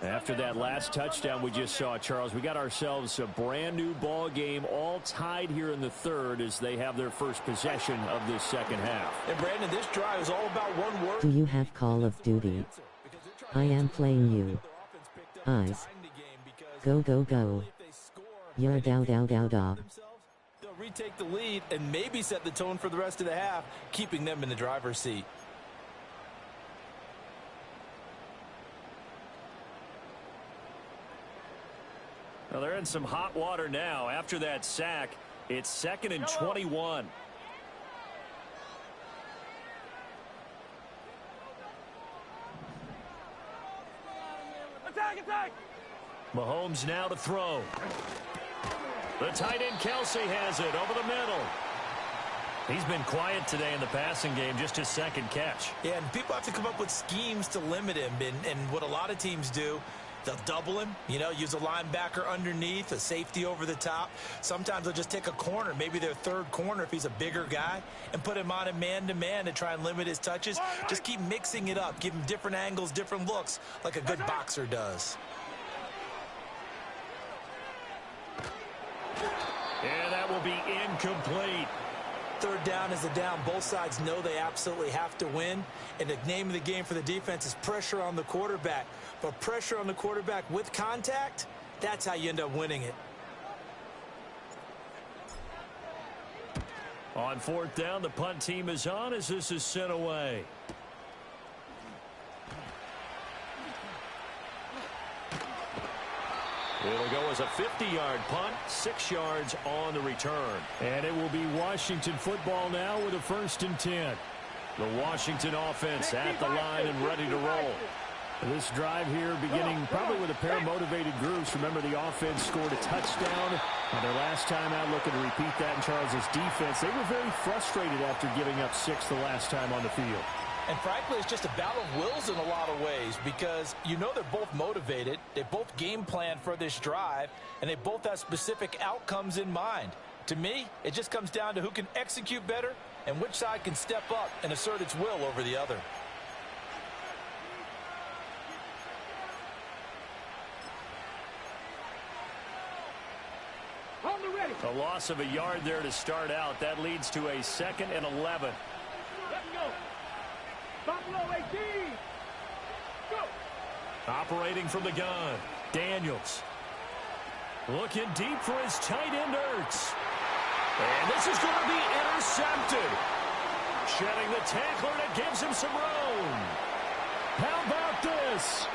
After that last touchdown we just saw, Charles, we got ourselves a brand new ball game, all tied here in the third as they have their first possession of this second half.
And Brandon, this drive is all about one word.
Do you have Call of Duty? I am playing you. Eyes. Go, go, go. Yeah, dow, dow, dow, dow.
They'll retake the lead and maybe set the tone for the rest of the half, keeping them in the driver's seat.
Well, they're in some hot water now. After that sack, it's 2nd and 21.
Attack, attack!
Mahomes now to throw. The tight end Kelsey has it over the middle. He's been quiet today in the passing game, just his second catch.
Yeah, and people have to come up with schemes to limit him. And what a lot of teams do, they'll double him, use a linebacker underneath, a safety over the top. Sometimes they'll just take a corner, maybe their third corner if he's a bigger guy, and put him on a man-to-man to try and limit his touches. Just keep mixing it up, give him different angles, different looks, like a good boxer does.
And that will be incomplete.
Third down is a down. Both sides know they absolutely have to win. And the name of the game for the defense is pressure on the quarterback. But pressure on the quarterback with contact, that's how you end up winning it.
On 4th down, the punt team is on as this is sent away. It'll go as a 50-yard punt, 6 yards on the return. And it will be Washington football now with a 1st and 10. The Washington offense at the line and ready to roll. This drive here beginning probably with a pair of motivated groups. Remember, the offense scored a touchdown on their last time out, looking to repeat that in Charles's defense. They were very frustrated after giving up 6 the last time on the field.
And frankly, it's just a battle of wills in a lot of ways because they're both motivated. They both game plan for this drive, and they both have specific outcomes in mind. To me, it just comes down to who can execute better and which side can step up and assert its will over the other.
A loss of a yard there to start out. That leads to a 2nd and 11.
Let's go! Buffalo 18! Go!
Operating from the gun, Daniels. Looking deep for his tight end, Ertz. And this is going to be intercepted. Shedding the tackler, and it gives him some room. How about this?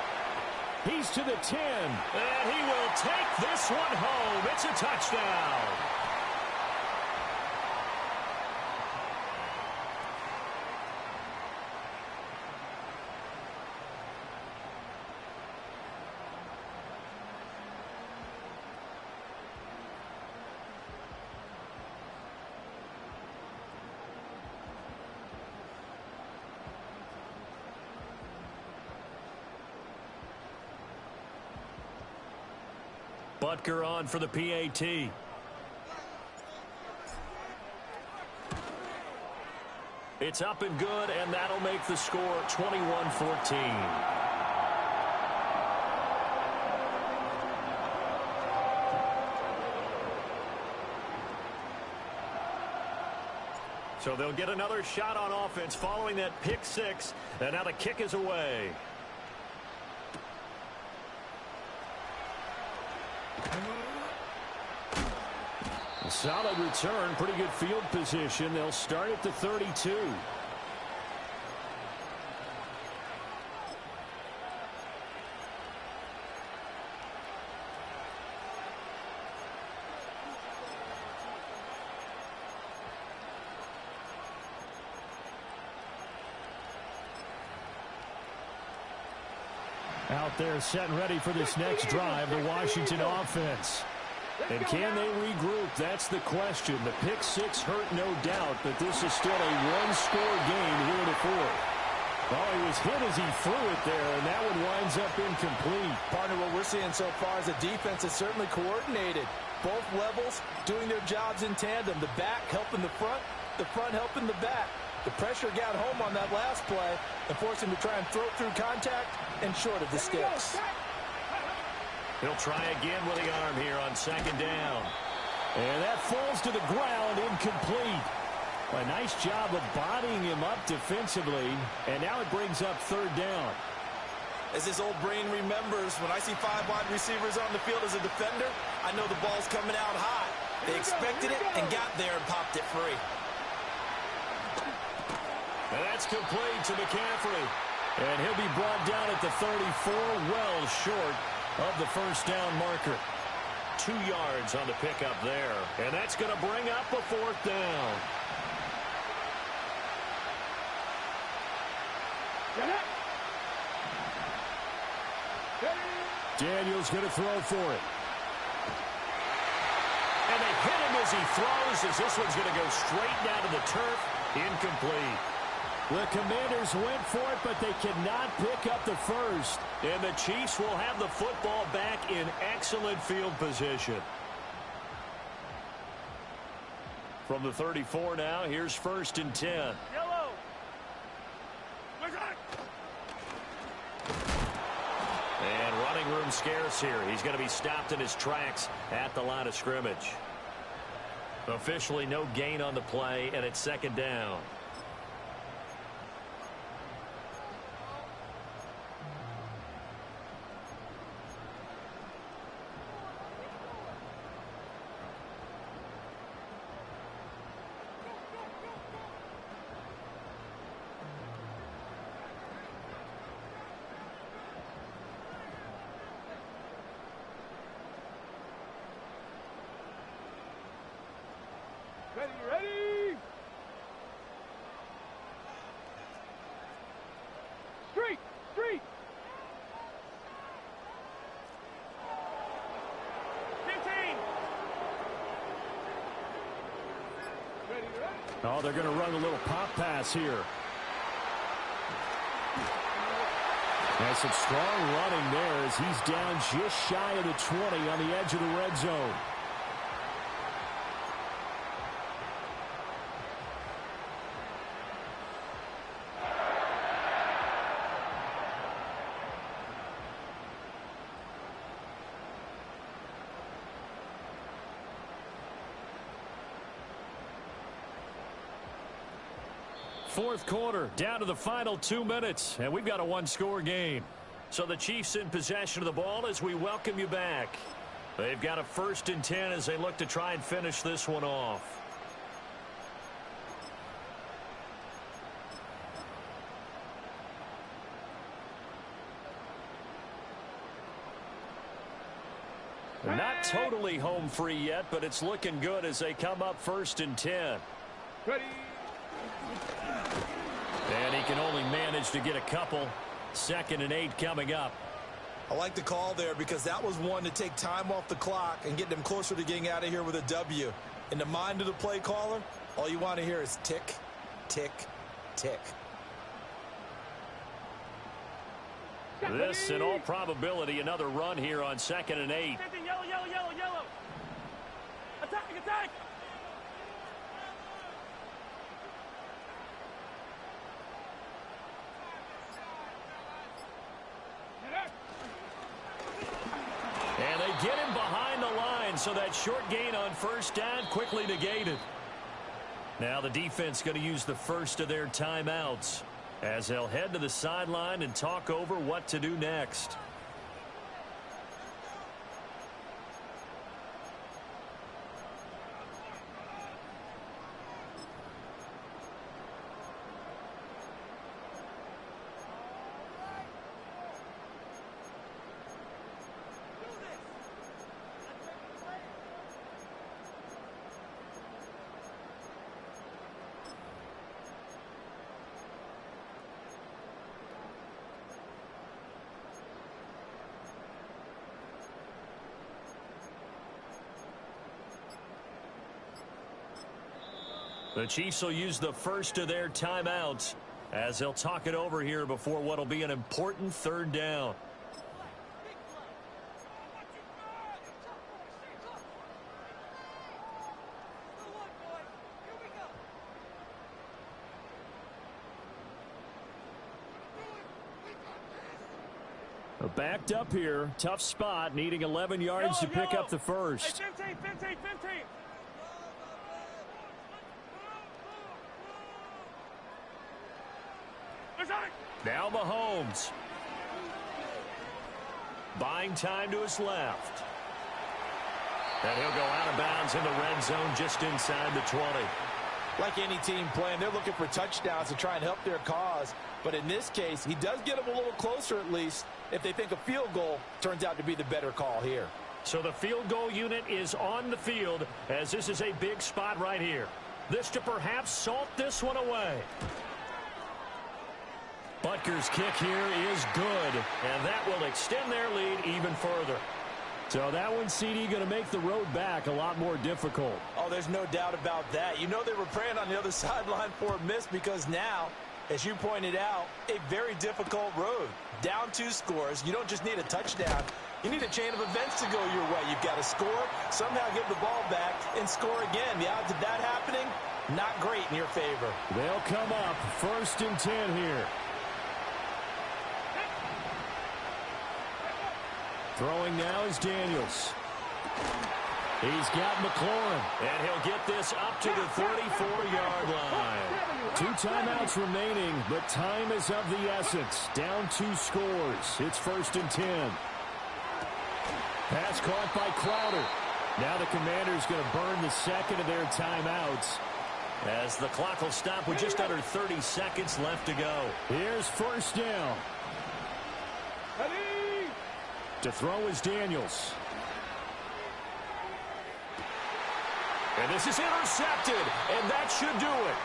He's to the 10, and he will take this one home. It's a touchdown. Butker on for the PAT. It's up and good, and that'll make the score 21-14. So they'll get another shot on offense following that pick 6, and now the kick is away. A solid return, pretty good field position. They'll start at the 32. Out out there set and ready for this next drive, the Washington offense. And can they regroup? That's the question. The pick six hurt, no doubt, but this is still a one-score game here in the fourth. Oh, he was hit as he threw it there, and that one winds up incomplete.
Partner, what we're seeing so far is the defense is certainly coordinated. Both levels doing their jobs in tandem. The back helping the front helping the back. The pressure got home on that last play and forced him to try and throw through contact and short of the sticks.
He'll try again with the arm here on second down. And that falls to the ground, incomplete. A nice job of bodying him up defensively, and now it brings up third down.
As his old brain remembers, when I see 5 wide receivers on the field as a defender, I know the ball's coming out high. They expected it and got there and popped it free.
And that's complete to McCaffrey. And he'll be brought down at the 34, well short of the first down marker. 2 yards on the pickup there. And that's going to bring up a fourth down. Daniel's going to throw for it. And they hit him as he throws, as this one's going to go straight down to the turf. Incomplete. The Commanders went for it, but they cannot pick up the first. And the Chiefs will have the football back in excellent field position. From the 34 now, here's first and 10.
Yellow.
And running room scarce here. He's going to be stopped in his tracks at the line of scrimmage. Officially no gain on the play, and it's second down.
Ready. Street. 15. Ready.
Oh, they're going to run a little pop pass here. That's some strong running there as he's down just shy of the 20 on the edge of the red zone. Fourth quarter, down to the final 2 minutes, and we've got a one-score game. So the Chiefs in possession of the ball as we welcome you back. They've got a first and 10 as they look to try and finish this one off. They're not totally home free yet, but it's looking good as they come up first and 10.
Ready.
And he can only manage to get a couple. Second and 8 coming up.
I like the call there because that was one to take time off the clock and get them closer to getting out of here with a W. In the mind of the play caller, all you want to hear is tick, tick, tick.
This, in all probability, another run here on second and 8.
Yellow. Attack.
And they get him behind the line, so that short gain on first down quickly negated. Now the defense going to use the first of their timeouts as they'll head to the sideline and talk over what to do next. The Chiefs will use the first of their timeouts as they'll talk it over here before what will be an important third down. Backed up here. Tough spot. Needing 11 yards to pick up the first.
Hey, 15.
Now Mahomes. Buying time to his left. And he'll go out of bounds in the red zone just inside the 20.
Like any team playing, they're looking for touchdowns to try and help their cause. But in this case, he does get them a little closer at least if they think a field goal turns out to be the better call here.
So the field goal unit is on the field as this is a big spot right here. This to perhaps salt this one away. Butker's kick here is good, and that will extend their lead even further. So that one, CD, going to make the road back a lot more difficult.
Oh, there's no doubt about that. You know they were praying on the other sideline for a miss because now, as you pointed out, a very difficult road. Down 2 scores. You don't just need a touchdown. You need a chain of events to go your way. You've got to score, somehow give the ball back, and score again. The odds of that happening, not great in your favor.
They'll come up 1st and 10 here. Throwing now is Daniels. He's got McLaurin, and he'll get this up to the 34-yard line. 2 timeouts remaining, but time is of the essence. Down 2 scores. It's 1st and 10. Pass caught by Crowder. Now the Commanders going to burn the second of their timeouts as the clock will stop with just under 30 seconds left to go. Here's 1st down. To throw is Daniels. And this is intercepted, and that should do it.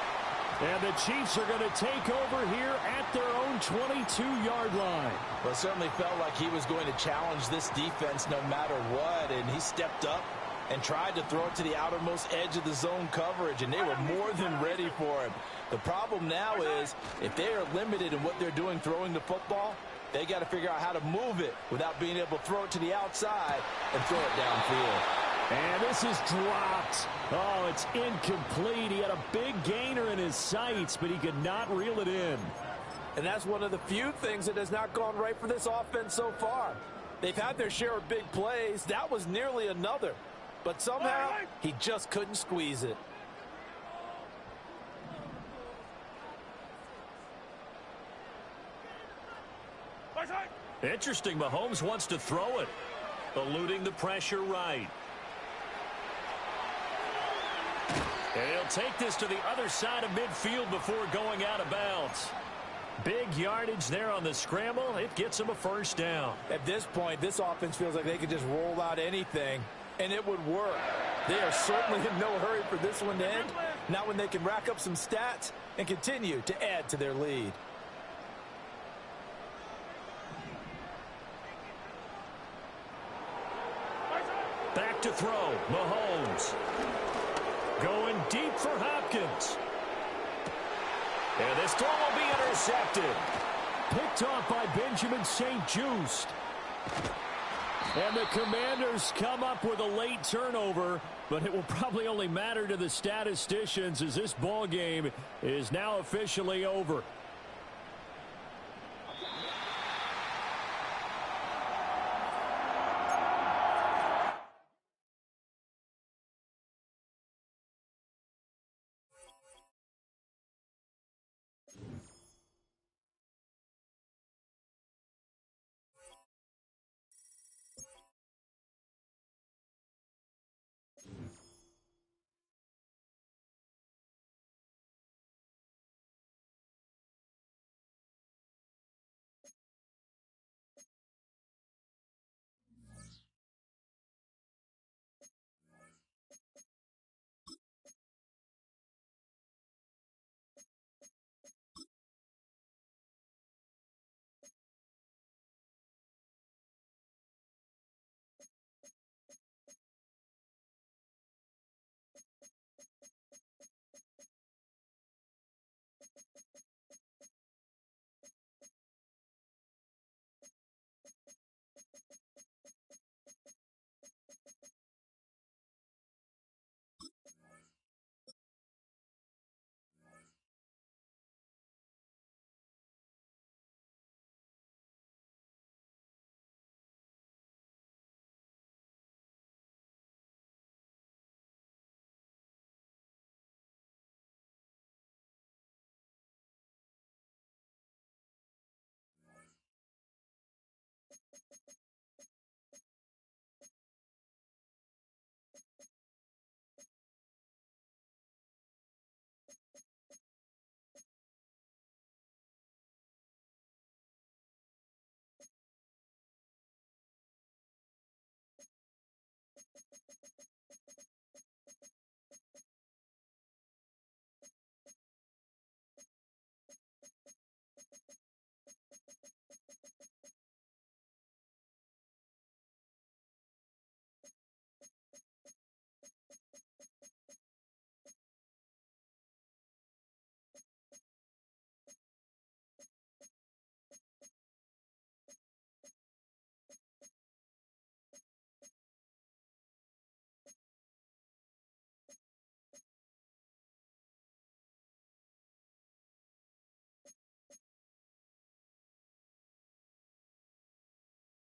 And the Chiefs are going to take over here at their own 22-yard line.
Well, it certainly felt like he was going to challenge this defense no matter what, and he stepped up and tried to throw it to the outermost edge of the zone coverage, and they were more than ready for him. The problem now is if they are limited in what they're doing throwing the football, they got to figure out how to move it without being able to throw it to the outside and throw it downfield.
And this is dropped. Oh, it's incomplete. He had a big gainer in his sights, but he could not reel it in.
And that's one of the few things that has not gone right for this offense so far. They've had their share of big plays. That was nearly another. But somehow, he just couldn't squeeze it.
Interesting, Mahomes wants to throw it. Eluding the pressure right. And he'll take this to the other side of midfield before going out of bounds. Big yardage there on the scramble. It gets him a 1st down.
At this point, this offense feels like they could just roll out anything, and it would work. They are certainly in no hurry for this one to end. Not when they can rack up some stats and continue to add to their lead.
Back to throw. Mahomes. Going deep for Hopkins. And this throw will be intercepted. Picked off by Benjamin St-Juste. And the Commanders come up with a late turnover, but it will probably only matter to the statisticians as this ball game is now officially over.